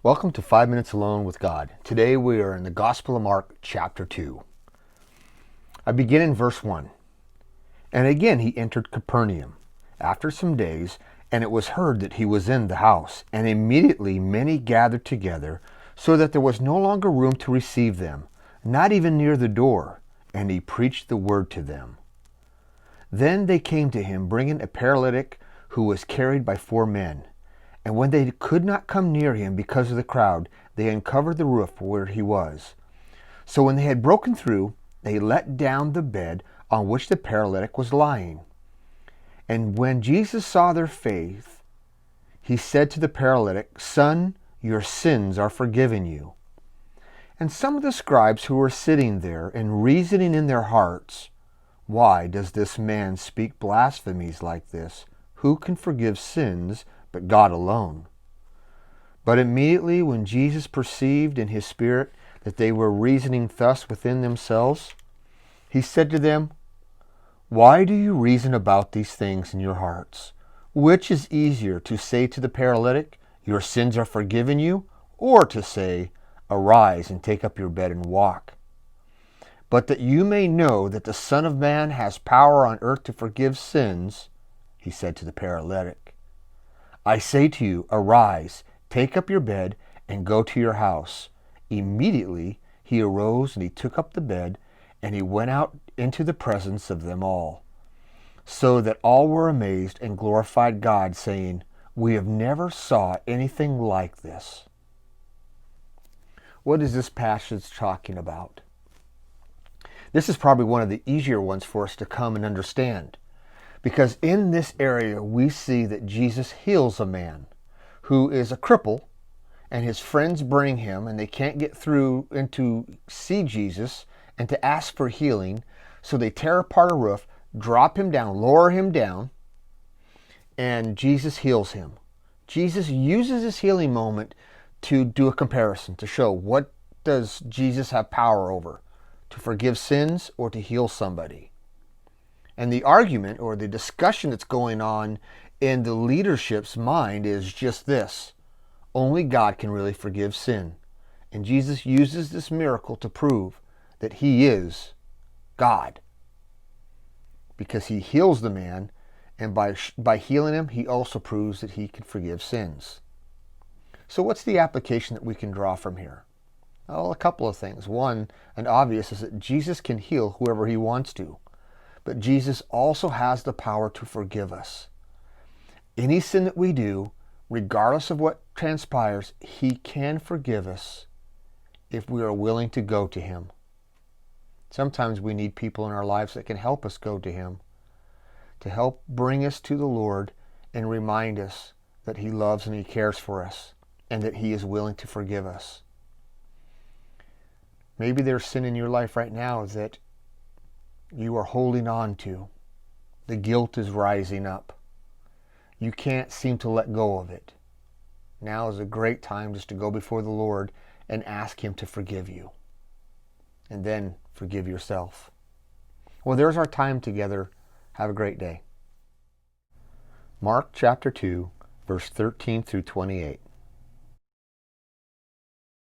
Welcome to 5 Minutes Alone with God. Today we are in the Gospel of Mark, chapter 2. I begin in verse 1. And again he entered Capernaum after some days, and it was heard that he was in the house. And immediately many gathered together, so that there was no longer room to receive them, not even near the door. And he preached the word to them. Then they came to him, bringing a paralytic who was carried by 4 men. And when they could not come near him because of the crowd, they uncovered the roof where he was. So when they had broken through, they let down the bed on which the paralytic was lying. And when Jesus saw their faith, he said to the paralytic, "Son, your sins are forgiven you." And some of the scribes who were sitting there and reasoning in their hearts, "Why does this man speak blasphemies like this? Who can forgive sins but God alone?" But immediately when Jesus perceived in his spirit that they were reasoning thus within themselves, he said to them, "Why do you reason about these things in your hearts? Which is easier, to say to the paralytic, 'Your sins are forgiven you,' or to say, 'Arise and take up your bed and walk'? But that you may know that the Son of Man has power on earth to forgive sins," he said to the paralytic, "I say to you, arise, take up your bed, and go to your house." Immediately he arose and he took up the bed, and he went out into the presence of them all, so that all were amazed and glorified God, saying, "We have never saw anything like this." What is this passage talking about? This is probably one of the easier ones for us to come and understand, because in this area we see that Jesus heals a man who is a cripple, and his friends bring him, and they can't get through and to see Jesus and to ask for healing, so they tear apart a roof, drop him down, lower him down, and Jesus heals him. Jesus uses this healing moment to do a comparison, to show what does Jesus have power over, to forgive sins or to heal somebody. And the argument or the discussion that's going on in the leadership's mind is just this: only God can really forgive sin. And Jesus uses this miracle to prove that he is God, because he heals the man, and by healing him, he also proves that he can forgive sins. So what's the application that we can draw from here? Well, a couple of things. One, and obvious, is that Jesus can heal whoever he wants to. But Jesus also has the power to forgive us. Any sin that we do, regardless of what transpires, he can forgive us if we are willing to go to him. Sometimes we need people in our lives that can help us go to him, to help bring us to the Lord and remind us that he loves and he cares for us, and that he is willing to forgive us. Maybe there's sin in your life right now that you are holding on to. The guilt is rising up. You can't seem to let go of it. Now is a great time just to go before the Lord and ask him to forgive you. And then forgive yourself. Well, there's our time together. Have a great day. Mark chapter 2, verse 13 through 28.